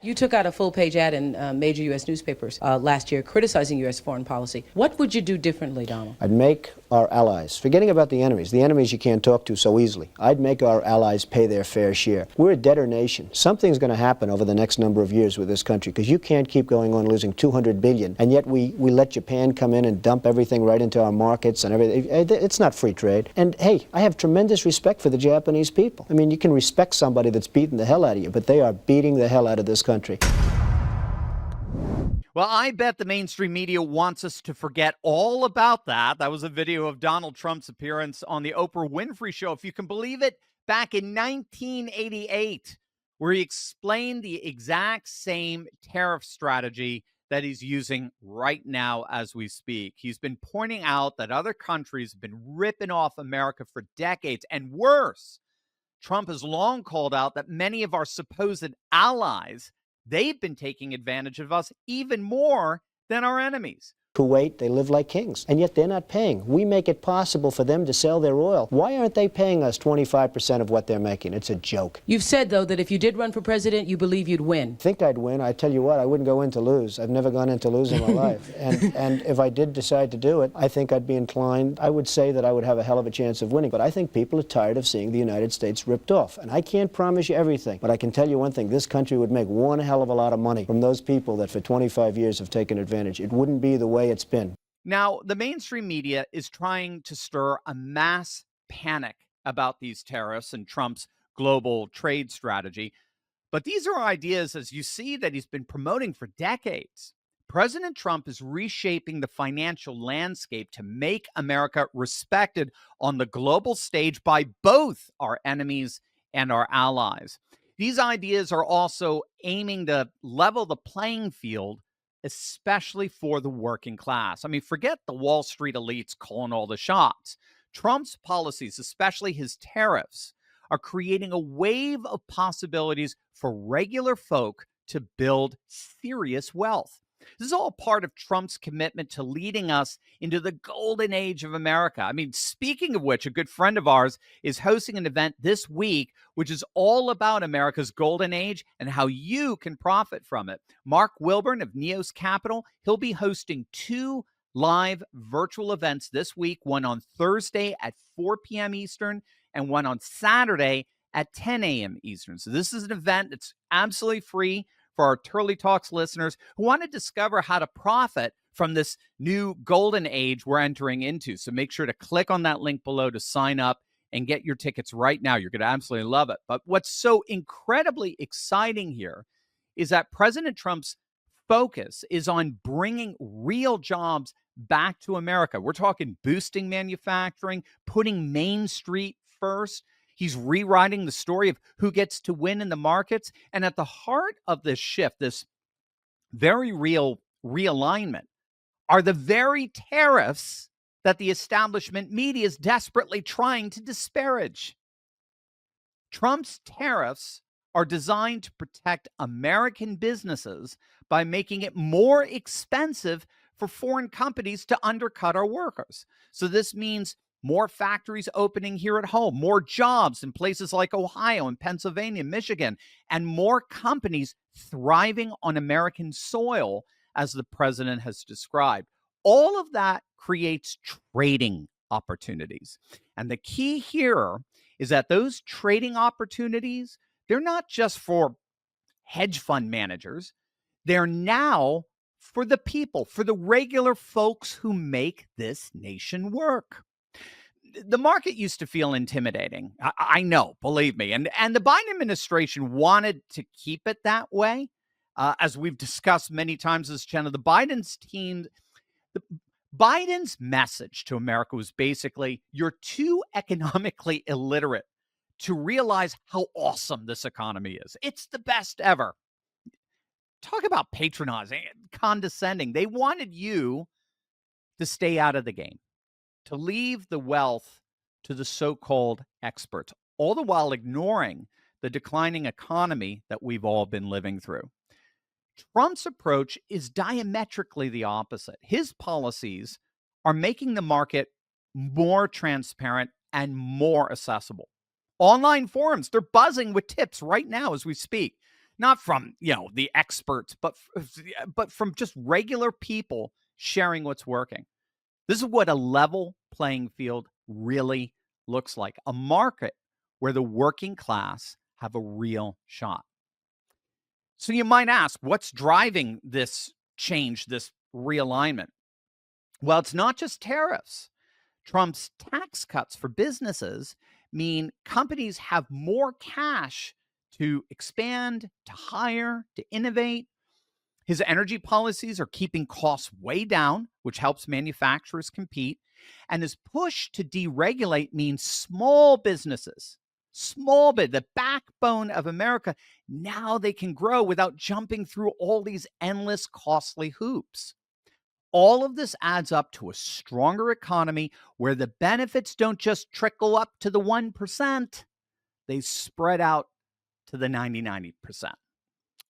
You took out a full-page ad in major U.S. newspapers last year criticizing U.S. foreign policy. What would you do differently, Donald? I'd make our allies, forgetting about the enemies you can't talk to so easily, I'd make our allies pay their fair share. We're a debtor nation. Something's going to happen over the next number of years with this country, because you can't keep going on losing $200 billion, and yet we let Japan come in and dump everything right into our markets and everything. It's not free trade. And hey, I have tremendous respect for the Japanese people. I mean, you can respect somebody that's beating the hell out of you, but they are beating the hell out of this country. Well, I bet the mainstream media wants us to forget all about that. That was a video of Donald Trump's appearance on the Oprah Winfrey Show, if you can believe it, back in 1988, where he explained the exact same tariff strategy that he's using right now as we speak. He's been pointing out that other countries have been ripping off America for decades, and worse, Trump has long called out that many of our supposed allies, they've been taking advantage of us even more than our enemies. Kuwait, they live like kings, and yet they're not paying. We make it possible for them to sell their oil. Why aren't they paying us 25% of what they're making? It's a joke. You've said, though, that if you did run for president, you believe you'd win. I think I'd win. I tell you what, I wouldn't go in to lose. I've never gone in to lose in my life. And if I did decide to do it, I think I'd be inclined. I would say that I would have a hell of a chance of winning. But I think people are tired of seeing the United States ripped off. And I can't promise you everything, but I can tell you one thing. This country would make one hell of a lot of money from those people that for 25 years have taken advantage. It wouldn't be the way it's been. Now, the mainstream media is trying to stir a mass panic about these tariffs and Trump's global trade strategy. But these are ideas, as you see, that he's been promoting for decades. President Trump is reshaping the financial landscape to make America respected on the global stage by both our enemies and our allies. These ideas are also aiming to level the playing field, especially for the working class. I mean, forget the Wall Street elites calling all the shots. Trump's policies, especially his tariffs, are creating a wave of possibilities for regular folk to build serious wealth. This is all part of Trump's commitment to leading us into the golden age of America. I mean, speaking of which, a good friend of ours is hosting an event this week, which is all about America's golden age and how you can profit from it. Mark Wilburn of Neos Capital, he'll be hosting 2 live virtual events this week, one on Thursday at 4 p.m. Eastern and one on Saturday at 10 a.m. Eastern. So this is an event that's absolutely free for our Turley Talks listeners who want to discover how to profit from this new golden age we're entering into. So make sure to click on that link below to sign up and get your tickets right now. You're going to absolutely love it. But what's so incredibly exciting here is that President Trump's focus is on bringing real jobs back to America. We're talking boosting manufacturing, putting Main Street first. He's rewriting the story of who gets to win in the markets. And at the heart of this shift, this very real realignment, are the very tariffs that the establishment media is desperately trying to disparage. Trump's tariffs are designed to protect American businesses by making it more expensive for foreign companies to undercut our workers. So this means more factories opening here at home, more jobs in places like Ohio and Pennsylvania, Michigan, and more companies thriving on American soil, as the president has described. All of that creates trading opportunities. And the key here is that those trading opportunities, they're not just for hedge fund managers. They're now for the people, for the regular folks who make this nation work. The market used to feel intimidating. I know, believe me. And the Biden administration wanted to keep it that way. As we've discussed many times this channel, Biden's message to America was basically, you're too economically illiterate to realize how awesome this economy is. It's the best ever. Talk about patronizing, condescending. They wanted you to stay out of the game, to leave the wealth to the so-called experts, all the while ignoring the declining economy that we've all been living through. Trump's approach is diametrically the opposite. His policies are making the market more transparent and more accessible. Online forums, they're buzzing with tips right now as we speak. not from, the experts, but from just regular people sharing what's working. This is what a level playing field really looks like, a market where the working class have a real shot. So you might ask, what's driving this change, this realignment? Well, it's not just tariffs. Trump's tax cuts for businesses mean companies have more cash to expand, to hire, to innovate. His energy policies are keeping costs way down, which helps manufacturers compete. And his push to deregulate means small businesses, the backbone of America, now they can grow without jumping through all these endless costly hoops. All of this adds up to a stronger economy where the benefits don't just trickle up to the 1%, they spread out to the 90%.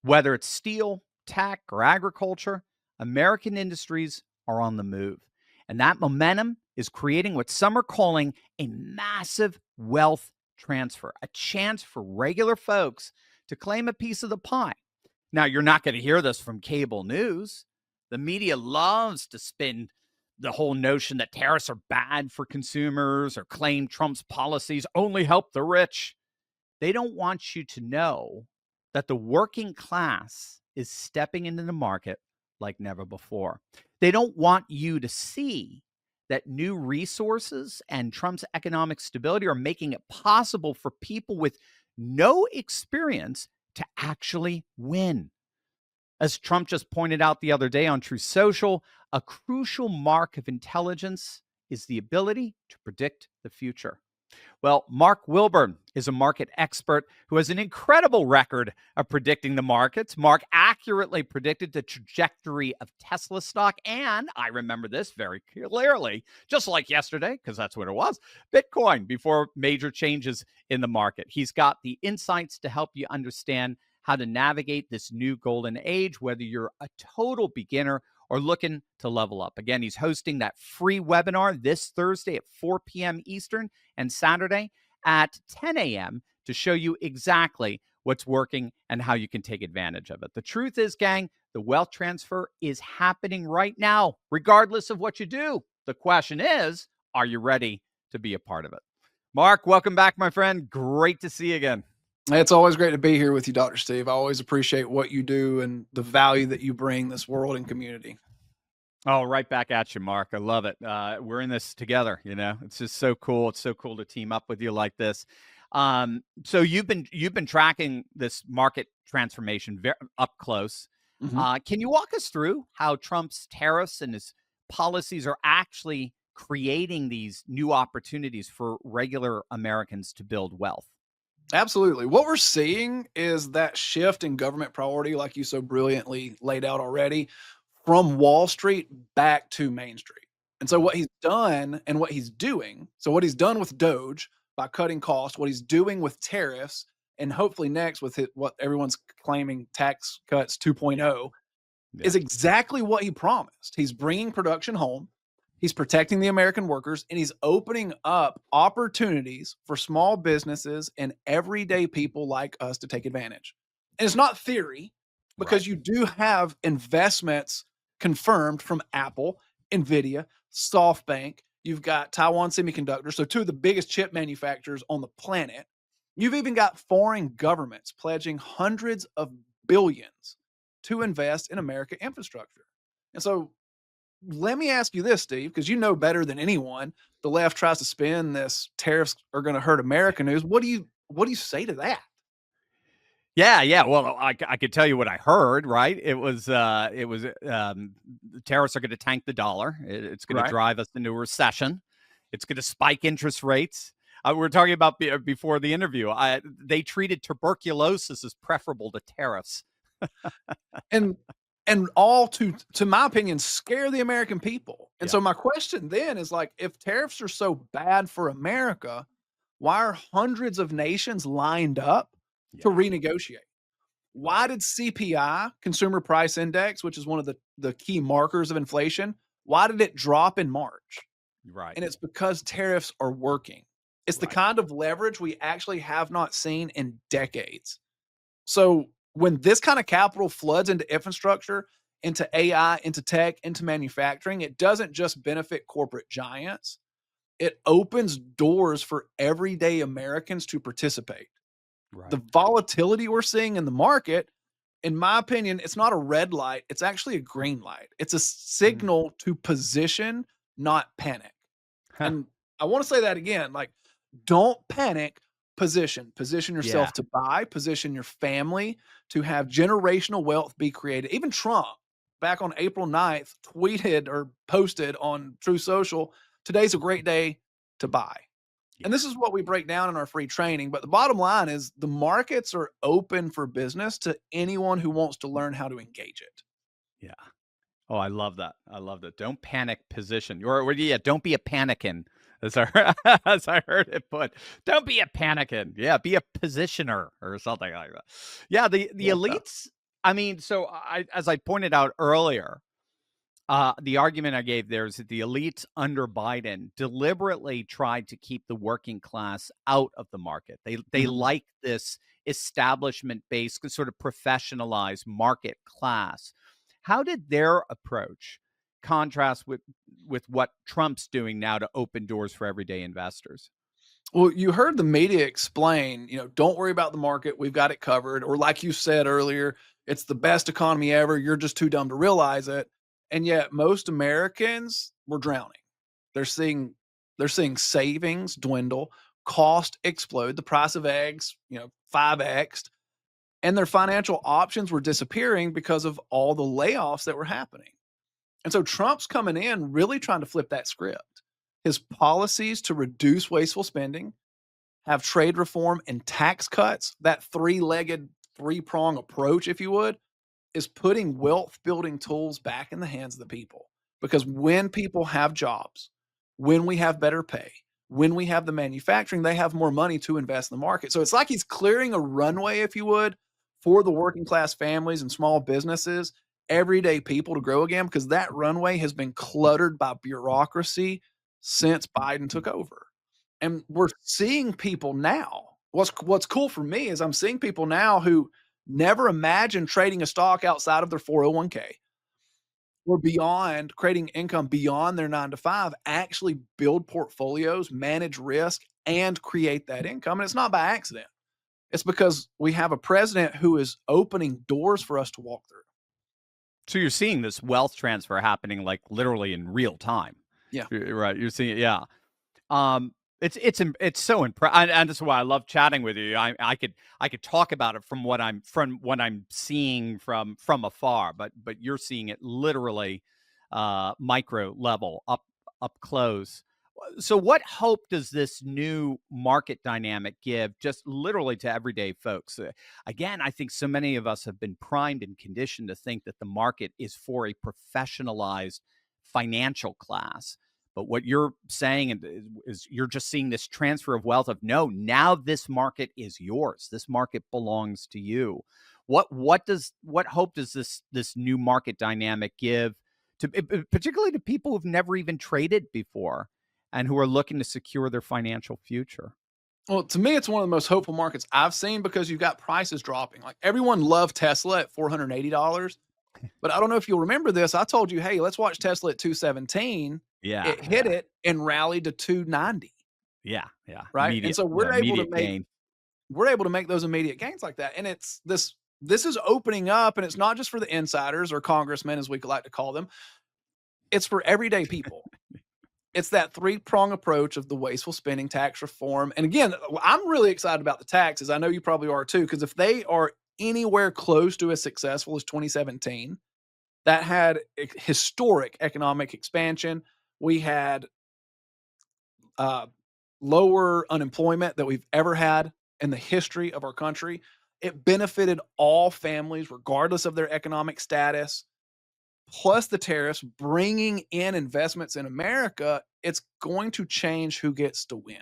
Whether it's steel, tech, or agriculture, American industries are on the move. And that momentum is creating what some are calling a massive wealth transfer, a chance for regular folks to claim a piece of the pie. Now, you're not going to hear this from cable news. The media loves to spin the whole notion that tariffs are bad for consumers or claim Trump's policies only help the rich. They don't want you to know that the working class is stepping into the market like never before. They don't want you to see that new resources and Trump's economic stability are making it possible for people with no experience to actually win. As Trump just pointed out the other day on Truth Social, a crucial mark of intelligence is the ability to predict the future. Well, Mark Wilburn is a market expert who has an incredible record of predicting the markets. Mark accurately predicted the trajectory of Tesla stock, and I remember this very clearly, just like yesterday, because that's what it was, Bitcoin, before major changes in the market. He's got the insights to help you understand how to navigate this new golden age, whether you're a total beginner or looking to level up. Again, he's hosting that free webinar this Thursday at 4 p.m. Eastern and Saturday at 10 a.m. to show you exactly what's working and how you can take advantage of it. The truth is, gang, the wealth transfer is happening right now, regardless of what you do. The question is, are you ready to be a part of it? Mark, welcome back, my friend. Great to see you again. It's always great to be here with you, Dr. Steve. I always appreciate what you do and the value that you bring this world and community. Oh, right back at you, Mark. I love it. We're in this together. It's just so cool. It's so cool to team up with you like this. So you've been tracking this market transformation up close. Can you walk us through how Trump's tariffs and his policies are actually creating these new opportunities for regular Americans to build wealth? Absolutely. What we're seeing is that shift in government priority, like you so brilliantly laid out already, from Wall Street back to Main Street. And so what he's done and what he's doing, so what he's done with Doge by cutting costs, what he's doing with tariffs, and hopefully next with what everyone's claiming tax cuts 2.0, is exactly what he promised. He's bringing production home. He's protecting the American workers, and he's opening up opportunities for small businesses and everyday people like us to take advantage. And it's not theory, because you do have investments confirmed from Apple, Nvidia, SoftBank. You've got Taiwan Semiconductor, so two of the biggest chip manufacturers on the planet. You've even got foreign governments pledging hundreds of billions to invest in American infrastructure. And so let me ask you this, Steve, because you know better than anyone, the left tries to spin this tariffs are going to hurt America news. What do you say to that? Yeah. Well, I could tell you what I heard. Right? It was the tariffs are going to tank the dollar. It's going to drive us into a recession. It's going to spike interest rates. We were talking about before the interview. They treated tuberculosis as preferable to tariffs. And all to my opinion, scare the American people. And so my question then is, like, if tariffs are so bad for America, why are hundreds of nations lined up to renegotiate? Why did CPI, Consumer Price Index, which is one of the key markers of inflation, why did it drop in March? Right. And it's because tariffs are working. It's the kind of leverage we actually have not seen in decades. So when this kind of capital floods into infrastructure, into AI, into tech, into manufacturing, it doesn't just benefit corporate giants. It opens doors for everyday Americans to participate. The Right. volatility we're seeing in the market, in my opinion, it's not a red light, it's actually a green light. It's a Mm. signal to position, not panic. Huh. And I want to say that again, like, don't panic, position. Position Yeah. yourself to buy, position your family to have generational wealth be created. Even Trump, back on April 9th, tweeted or posted on True Social, today's a great day to buy. And Yeah. this is what we break down in our free training. But the bottom line is the markets are open for business to anyone who wants to learn how to engage it. Yeah. Oh, I love that. I love that. Don't panic position. Or yeah, don't be a panicking. As I, as I heard it put. Don't be a panicking. Yeah, be a positioner or something like that. Yeah, the Love that. elites, I mean, so as I pointed out earlier, the argument I gave there is that the elites under Biden deliberately tried to keep the working class out of the market. They Mhm. like this establishment-based, sort of professionalized market class. How did their approach contrast with what Trump's doing now to open doors for everyday investors? Well, you heard the media explain, don't worry about the market. We've got it covered. Or, like you said earlier, it's the best economy ever. You're just too dumb to realize it. And yet, most Americans were drowning. They're seeing they're seeing savings dwindle, cost explode, the price of eggs, 5x, and their financial options were disappearing because of all the layoffs that were happening. And so Trump's coming in really trying to flip that script. His policies to reduce wasteful spending, have trade reform and tax cuts, that three-legged, three-prong approach, if you would, is putting wealth building tools back in the hands of the people. Because when people have jobs, when we have better pay, when we have the manufacturing, they have more money to invest in the market. So it's like he's clearing a runway, if you would, for the working class families and small businesses, everyday people to grow again, because that runway has been cluttered by bureaucracy since Biden took over. And we're seeing people now. What's cool for me is I'm seeing people now who never imagined trading a stock outside of their 401k or beyond, creating income beyond their 9 to 5, actually build portfolios, manage risk, and create that income. And it's not by accident. It's because we have a president who is opening doors for us to walk through. So you're seeing this wealth transfer happening like literally in real time. Yeah. Right. You're seeing it. Yeah. It's so impressive, and this is why I love chatting with you. I could talk about it from what I'm seeing from afar, but you're seeing it literally micro level, up close. So what hope does this new market dynamic give just literally to everyday folks? Again, I think so many of us have been primed and conditioned to think that the market is for a professionalized financial class. But what you're saying is you're just seeing this transfer of wealth of no, now this market is yours. This market belongs to you. What hope does this new market dynamic give to particularly to people who've never even traded before and who are looking to secure their financial future? Well, to me, it's one of the most hopeful markets I've seen because you've got prices dropping. Like, everyone loved Tesla at $480. But I don't know if you'll remember this. I told you, hey, let's watch Tesla at 217. Yeah, It hit yeah, it and rallied to 290, yeah. right? And so Immediate gain. we're able to make those immediate gains like that. And it's this is opening up, and it's not just for the insiders or congressmen, as we like to call them. It's for everyday people. It's that three-prong approach of the wasteful spending, tax reform. And again, I'm really excited about the taxes. I know you probably are too, because if they are anywhere close to as successful as 2017, that had historic economic expansion. We had uh, lower unemployment that we've ever had in the history of our country. It benefited all families, regardless of their economic status. Plus the tariffs bringing in investments in America, it's going to change who gets to win.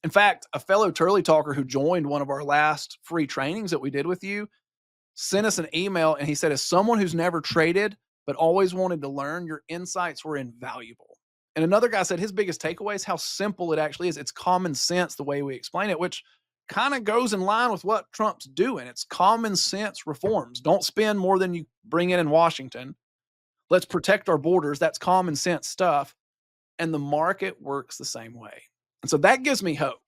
In fact, a fellow Turley talker who joined one of our last free trainings that we did with you sent us an email, and he said, as someone who's never traded but always wanted to learn, your insights were invaluable. And another guy said his biggest takeaway is how simple it actually is. It's common sense the way we explain it, which kind of goes in line with what Trump's doing. It's common sense reforms. Don't spend more than you bring in Washington. Let's protect our borders. That's common sense stuff. And the market works the same way. And so that gives me hope.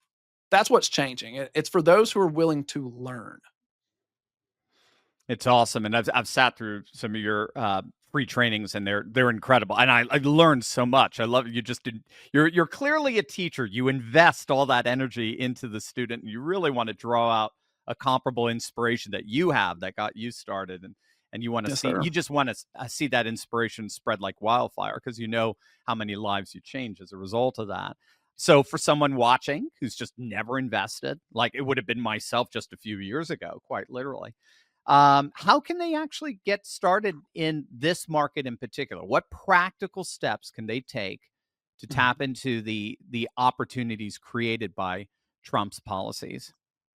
That's what's changing. It's for those who are willing to learn. It's awesome, and I've sat through some of your free trainings, and they're incredible. And I learned so much. I love it. You just did. You're clearly a teacher. You invest all that energy into the student, and you really want to draw out a comparable inspiration that you have that got you started, and you want to Yes, see. sir. You just want to see that inspiration spread like wildfire because you know how many lives you change as a result of that. So for someone watching who's just never invested, like it would have been myself just a few years ago, quite literally, how can they actually get started in this market in particular? What practical steps can they take to tap into the opportunities created by Trump's policies?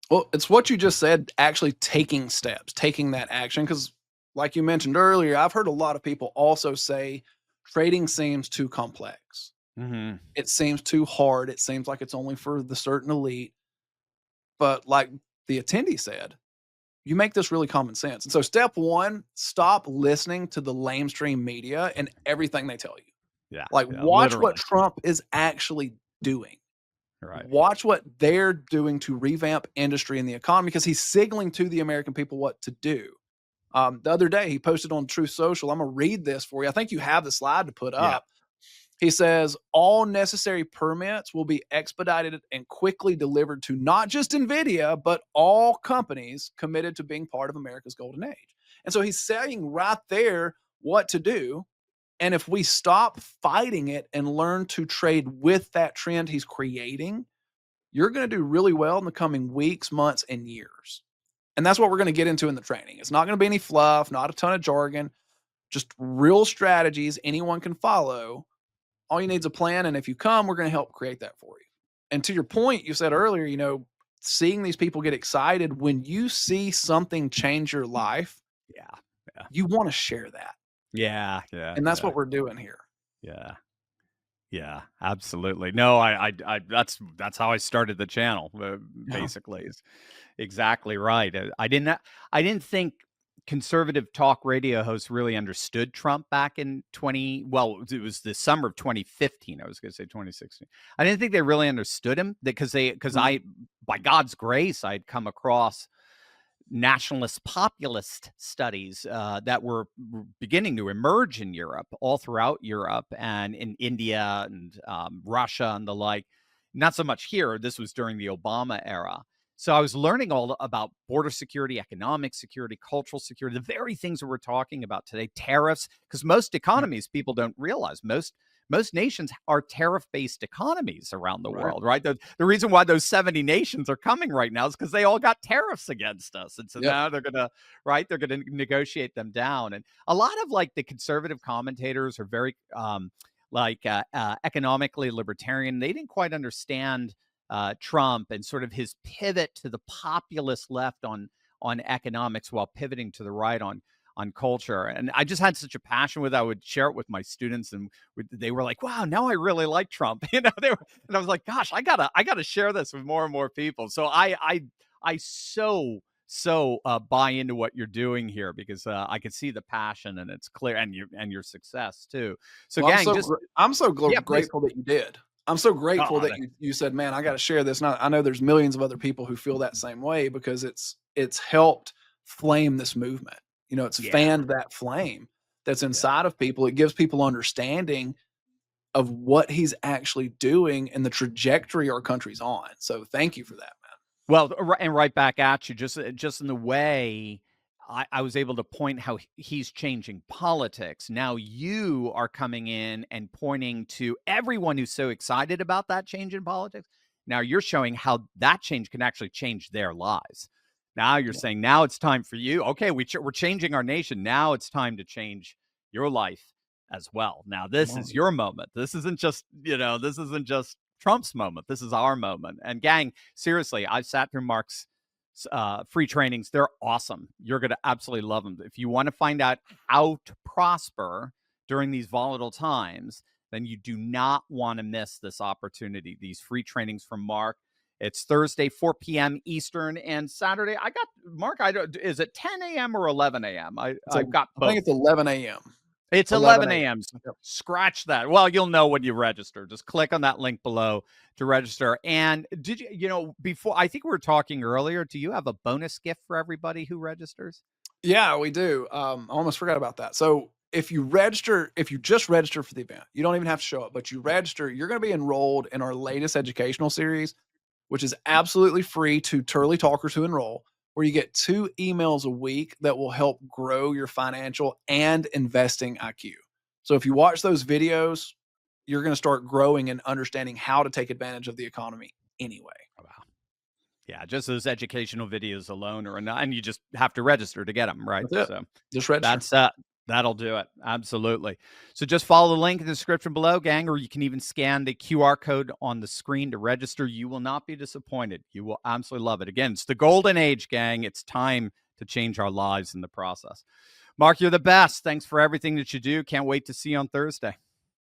Well, it's what you just said, actually taking steps, taking that action. Because, like you mentioned earlier, I've heard a lot of people also say trading seems too complex. Mm-hmm. It seems too hard. It seems like it's only for the certain elite. But, like the attendee said, you make this really common sense. And so, step one, stop listening to the lamestream media and everything they tell you. Yeah, Like, yeah, watch literally. what Trump is actually doing. Right. Watch what they're doing to revamp industry and the economy because he's signaling to the American people what to do. The other day, he posted on Truth Social. I'm going to read this for you. I think you have the slide to put Yeah. up. He says, all necessary permits will be expedited and quickly delivered to not just NVIDIA, but all companies committed to being part of America's golden age. And so he's saying right there what to do. And if we stop fighting it and learn to trade with that trend he's creating, you're going to do really well in the coming weeks, months, and years. And that's what we're going to get into in the training. It's not going to be any fluff, not a ton of jargon, just real strategies anyone can follow. All you need is a plan. And if you come, we're going to help create that for you. And to your point, you said earlier, seeing these people get excited when you see something change your life, Yeah. Yeah. you want to share that. Yeah. Yeah. And that's Yeah. what we're doing here. Yeah. Yeah, absolutely. No, I that's how I started the channel. Basically, is exactly right. I didn't think conservative talk radio hosts really understood Trump back in well, it was the summer of 2015. I was going to say 2016. I didn't think they really understood him because I, by God's grace, I'd come across nationalist populist studies that were beginning to emerge in Europe, all throughout Europe and in India and Russia and the like. Not so much here. This was during the Obama era. So I was learning all about border security, economic security, cultural security, the very things that we're talking about today, tariffs, because most economies, people don't realize, most nations are tariff-based economies around the world, right? The reason why those 70 nations are coming right now is because they all got tariffs against us. And so now they're going to negotiate them down. And a lot of like the conservative commentators are very economically libertarian. They didn't quite understand Trump and sort of his pivot to the populist left on economics while pivoting to the right on culture. And I just had such a passion with it. I would share it with my students, and they were like, "Wow, now I really like Trump." And I was like, "Gosh, I gotta share this with more and more people." So I so buy into what you're doing here because I can see the passion, and it's clear, and your success too. So, Well, gang, I'm so please. grateful that you did. I'm so grateful Oh, that you said, "Man, I got to share this." And I know there's millions of other people who feel that same way because it's helped flame this movement. It's fanned that flame that's inside of people. It gives people understanding of what he's actually doing and the trajectory our country's on. So thank you for that, man. Well, and right back at you, just in the way I was able to point how he's changing politics. Now you are coming in and pointing to everyone who's so excited about that change in politics. Now you're showing how that change can actually change their lives. Now you're saying, now it's time for you. Okay, we're changing our nation. Now it's time to change your life as well. Now this is your moment. This isn't just Trump's moment. This is our moment. And gang, seriously, I've sat through Mark's free trainings. They're awesome. You're going to absolutely love them. If you want to find out how to prosper during these volatile times, then you do not want to miss this opportunity. These free trainings from Mark. It's Thursday, 4 p.m. Eastern, and Saturday. I got Mark. Is it 10 a.m. or 11 a.m.? I've got both. I think it's 11 a.m. It's 11 a.m. Scratch that. Well, you'll know when you register. Just click on that link below to register. And did before, I think we were talking earlier, do you have a bonus gift for everybody who registers? Yeah, we do. I almost forgot about that. So if you just register for the event, you don't even have to show up, but you register, you're going to be enrolled in our latest educational series, which is absolutely free to Turley talkers who enroll, where you get 2 emails a week that will help grow your financial and investing IQ. So if you watch those videos, you're going to start growing and understanding how to take advantage of the economy anyway. Wow. Yeah, just those educational videos alone are enough, and you just have to register to get them, right? That's it. So Just register. That'll do it. Absolutely. So just follow the link in the description below, gang, or you can even scan the QR code on the screen to register. You will not be disappointed. You will absolutely love it. Again, it's the golden age, gang. It's time to change our lives in the process. Mark, you're the best. Thanks for everything that you do. Can't wait to see you on Thursday.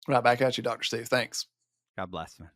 Right back at you, Dr. Steve. Thanks. God bless, man.